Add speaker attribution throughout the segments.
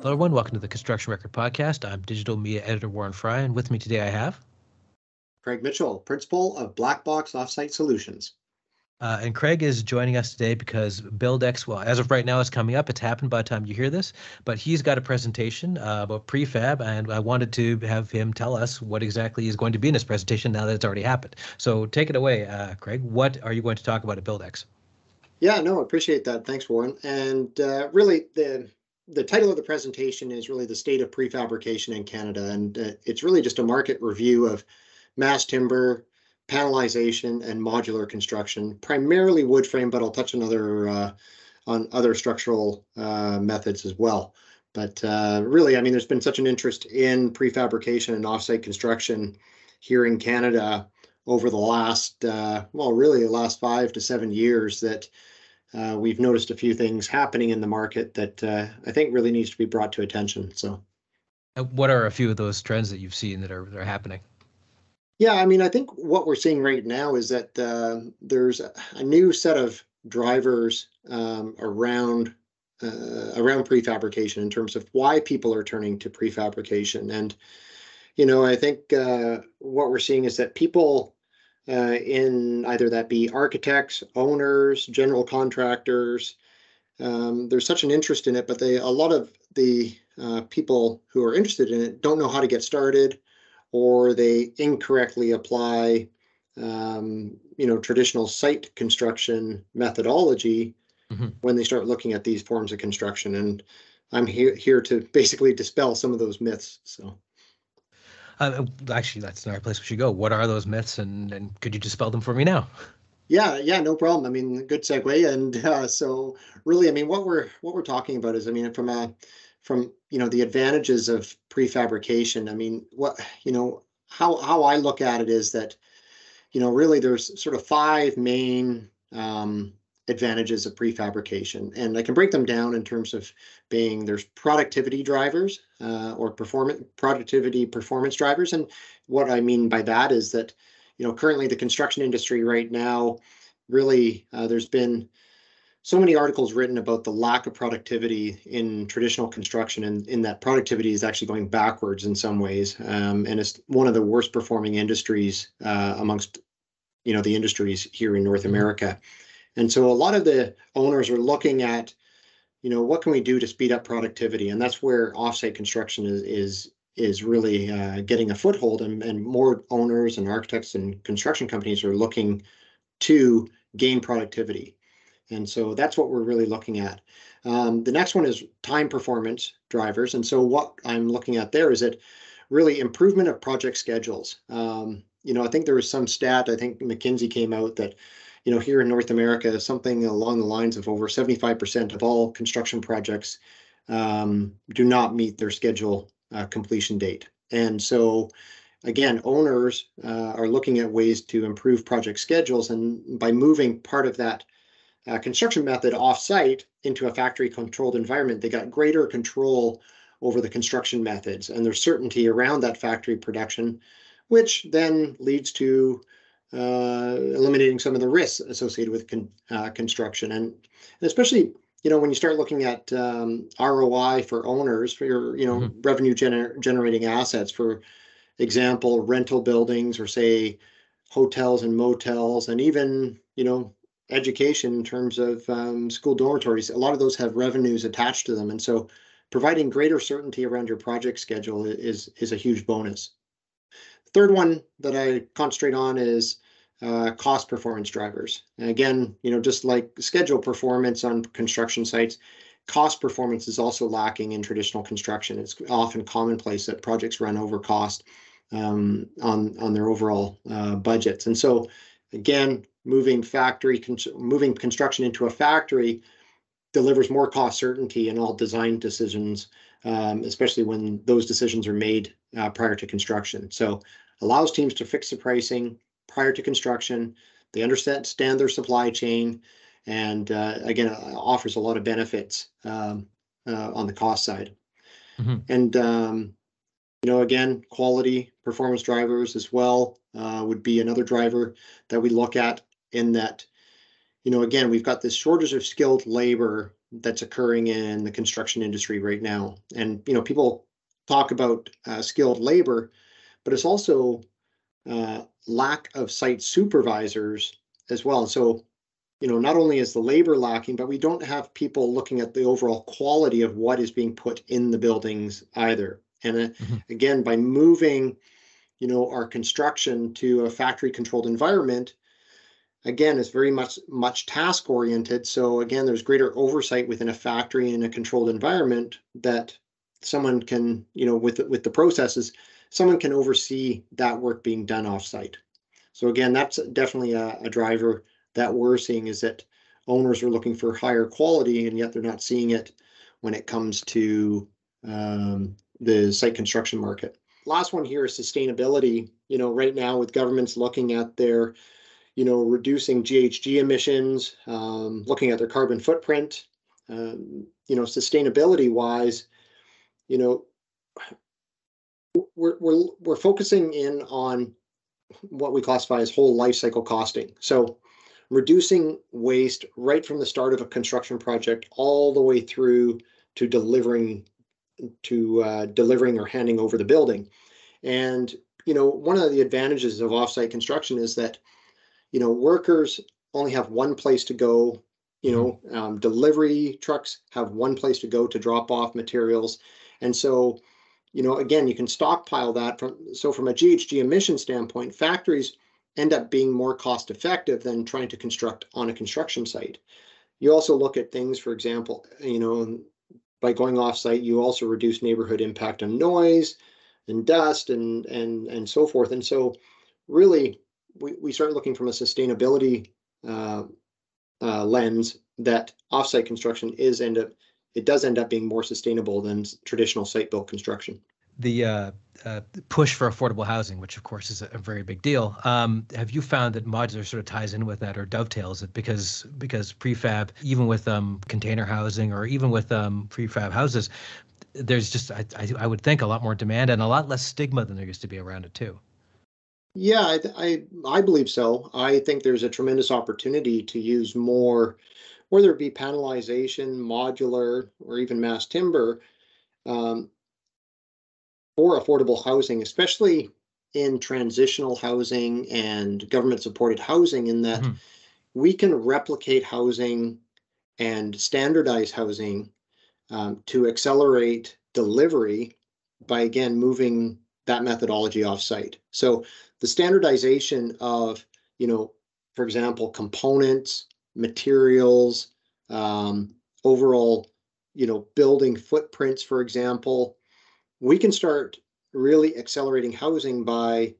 Speaker 1: Hello, everyone. Welcome to the Construction Record Podcast. I'm digital media editor Warren Frey, and with me today I have
Speaker 2: Craig Mitchell, principal of Blackbox Offsite Solutions.
Speaker 1: And Craig is joining us today because Buildex, well, as of right now, it's coming up. It's happened by the time you hear this, but he's got a presentation about prefab, and I wanted to have him tell us what exactly is going to be in this presentation now that it's already happened. So take it away, Craig. What are you going to talk about at Buildex?
Speaker 2: Yeah, no, I appreciate that. Thanks, Warren. And really, the title of the presentation is really the state of prefabrication in Canada, and it's really just a market review of mass timber, panelization, and modular construction, primarily wood frame, but I'll touch on other structural methods as well. But really, I mean, there's been such an interest in prefabrication and offsite construction here in Canada over the last, really the last 5 to 7 years that we've noticed a few things happening in the market that I think really needs to be brought to attention. So,
Speaker 1: what are a few of those trends that you've seen that are happening?
Speaker 2: Yeah, I mean, I think what we're seeing right now is that there's a new set of drivers around prefabrication in terms of why people are turning to prefabrication. And, I think what we're seeing is that people in either that be architects, owners, general contractors, there's such an interest in it, but a lot of the people who are interested in it don't know how to get started, or they incorrectly apply, traditional site construction methodology when they start looking at these forms of construction. And I'm here to basically dispel some of those myths. So,
Speaker 1: actually, that's another place we should go. What are those myths, and could you dispel them for me now?
Speaker 2: Yeah, no problem. I mean, good segue. And so, really, I mean, what we're talking about is, I mean, from the advantages of prefabrication. I mean, how I look at it is that, really there's sort of 5 main advantages of prefabrication, and I can break them down in terms of there's productivity drivers or productivity performance drivers. And what I mean by that is that, currently the construction industry right now, really there's been so many articles written about the lack of productivity in traditional construction, and in that productivity is actually going backwards in some ways. And it's one of the worst performing industries amongst, the industries here in North America. And so a lot of the owners are looking at, what can we do to speed up productivity? And that's where offsite construction is really getting a foothold, and more owners and architects and construction companies are looking to gain productivity. And so that's what we're really looking at. The next one is time performance drivers. And so what I'm looking at there is that really improvement of project schedules. I think there was some stat, I think McKinsey came out that, here in North America, something along the lines of over 75% of all construction projects do not meet their schedule completion date. And so, again, owners are looking at ways to improve project schedules, and by moving part of that construction method off-site into a factory-controlled environment, they got greater control over the construction methods and their certainty around that factory production, which then leads to eliminating some of the risks associated with construction. And especially, when you start looking at ROI for owners, for your, revenue generating assets, for example, rental buildings, or say hotels and motels, and even, education in terms of school dormitories, a lot of those have revenues attached to them. And so providing greater certainty around your project schedule is a huge bonus. The third one that I concentrate on is cost performance drivers. And again, just like schedule performance on construction sites, cost performance is also lacking in traditional construction. It's often commonplace that projects run over cost on their overall budgets. And so, again, moving construction into a factory delivers more cost certainty in all design decisions, especially when those decisions are made prior to construction. So allows teams to fix the pricing prior to construction. They understand their supply chain, and again, offers a lot of benefits on the cost side. And again, quality performance drivers as well would be another driver that we look at, in that, again, we've got this shortage of skilled labor that's occurring in the construction industry right now. And people talk about skilled labor, but it's also lack of site supervisors as well. And so, not only is the labor lacking, but we don't have people looking at the overall quality of what is being put in the buildings either. And again, by moving, our construction to a factory controlled environment, again, it's very much task oriented. So again, there's greater oversight within a factory in a controlled environment that someone can, with the processes, someone can oversee that work being done offsite. So again, that's definitely a driver that we're seeing, is that owners are looking for higher quality, and yet they're not seeing it when it comes to the site construction market. Last one here is sustainability. Right now with governments looking at their, reducing GHG emissions, looking at their carbon footprint, sustainability wise, we're focusing in on what we classify as whole life cycle costing. So reducing waste right from the start of a construction project all the way through to delivering or handing over the building. And one of the advantages of offsite construction is that workers only have one place to go. Delivery trucks have one place to go to drop off materials, and so again, you can stockpile that. From a GHG emission standpoint, factories end up being more cost effective than trying to construct on a construction site. You also look at things, for example, by going off-site, you also reduce neighborhood impact on noise and dust and so forth. And so really, we start looking from a sustainability lens that off-site construction does end up being more sustainable than traditional site-built construction.
Speaker 1: The push for affordable housing, which of course is a very big deal. Have you found that modular sort of ties in with that or dovetails it? Because prefab, even with container housing or even with prefab houses, there's just, I would think, a lot more demand and a lot less stigma than there used to be around it too.
Speaker 2: Yeah, I believe so. I think there's a tremendous opportunity to use more, whether it be panelization, modular, or even mass timber, for affordable housing, especially in transitional housing and government supported housing, in that we can replicate housing and standardize housing to accelerate delivery by, again, moving that methodology offsite. So the standardization of, for example, components, materials, overall, building footprints, for example, we can start really accelerating housing by,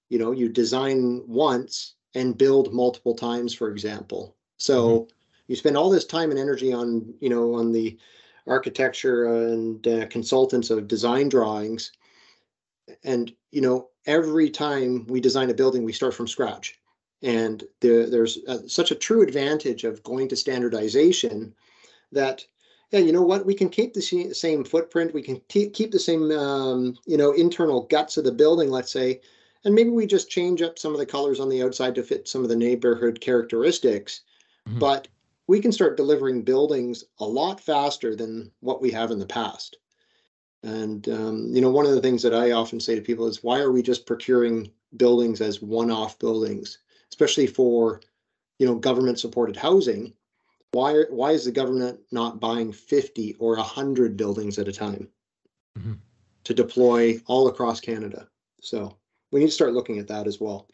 Speaker 2: you design once and build multiple times, for example. So you spend all this time and energy on, on the architecture and consultants of design drawings. And, every time we design a building, we start from scratch. And there's such a true advantage of going to standardization that, yeah, you know what, we can keep the same footprint, we can keep the same, internal guts of the building, let's say, and maybe we just change up some of the colors on the outside to fit some of the neighborhood characteristics. But we can start delivering buildings a lot faster than what we have in the past. And, one of the things that I often say to people is, why are we just procuring buildings as one-off buildings, especially for, government-supported housing? Why is the government not buying 50 or 100 buildings at a time to deploy all across Canada? So we need to start looking at that as well.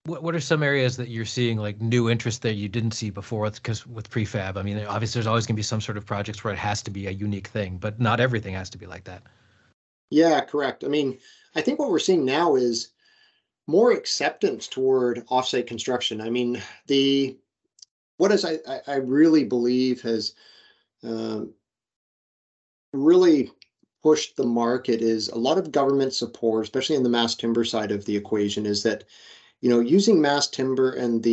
Speaker 1: What are some areas that you're seeing like new interest that you didn't see before? Because with prefab, I mean, obviously there's always going to be some sort of projects where it has to be a unique thing, but not everything has to be like that.
Speaker 2: Yeah, correct. I mean, I think what we're seeing now is more acceptance toward offsite construction. I mean, I really believe has really pushed the market is a lot of government support, especially in the mass timber side of the equation, is that, using mass timber and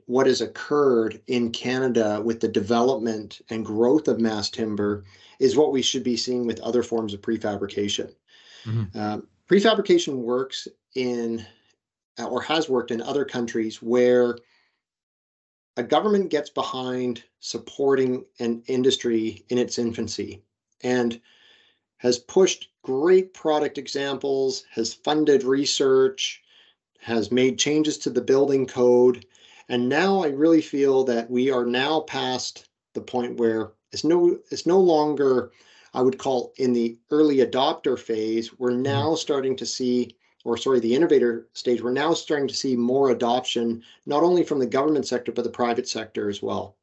Speaker 2: what has occurred in Canada with the development and growth of mass timber is what we should be seeing with other forms of prefabrication. Prefabrication works in, or has worked in other countries where a government gets behind supporting an industry in its infancy and has pushed great product examples, has funded research, has made changes to the building code. And now I really feel that we are now past the point where it's no longer, I would call, in the early adopter phase. We're now starting to see, or sorry, the innovator stage, we're now starting to see more adoption, not only from the government sector, but the private sector as well.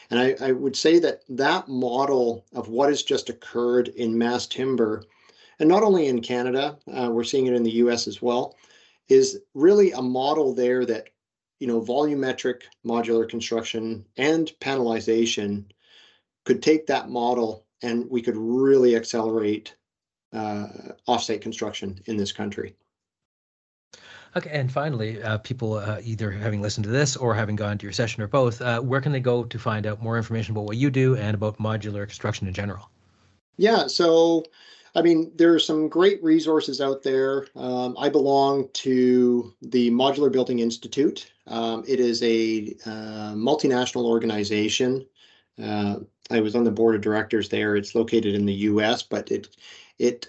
Speaker 2: And I would say that that model of what has just occurred in mass timber, and not only in Canada, we're seeing it in the US as well, is really a model there that, volumetric modular construction and panelization could take that model and we could really accelerate offsite construction in this country.
Speaker 1: Okay, and finally, people either having listened to this or having gone to your session or both, where can they go to find out more information about what you do and about modular construction in general?
Speaker 2: Yeah, so there are some great resources out there. I belong to the Modular Building Institute. It is a multinational organization. I was on the board of directors there. It's located in the US, but it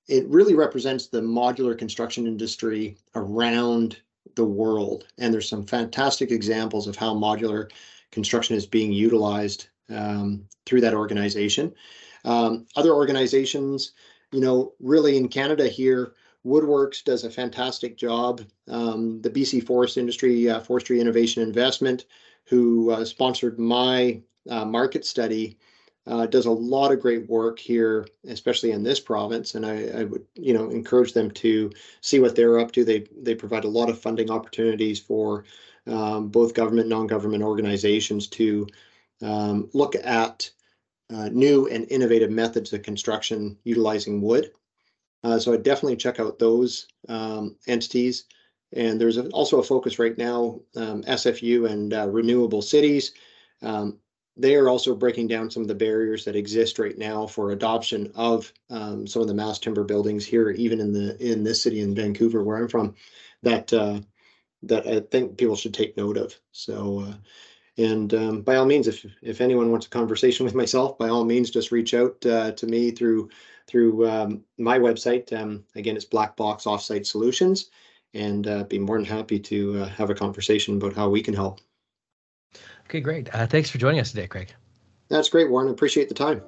Speaker 2: really represents the modular construction industry around the world. And there's some fantastic examples of how modular construction is being utilized through that organization. Other organizations, really in Canada here, Woodworks does a fantastic job. The BC Forest Industry, Forestry Innovation Investment, who sponsored my market study, does a lot of great work here, especially in this province. And I would, encourage them to see what they're up to. They provide a lot of funding opportunities for both government, non-government organizations to look at new and innovative methods of construction utilizing wood. So I'd definitely check out those entities. And there's also a focus right now, SFU and Renewable Cities. They are also breaking down some of the barriers that exist right now for adoption of some of the mass timber buildings here, even in this city in Vancouver, where I'm from, that I think people should take note of. So. And by all means, if anyone wants a conversation with myself, by all means, just reach out to me through my website. Again, it's Blackbox Offsite Solutions, and be more than happy to have a conversation about how we can help.
Speaker 1: Okay, great. Thanks for joining us today, Craig.
Speaker 2: That's great, Warren. I appreciate the time.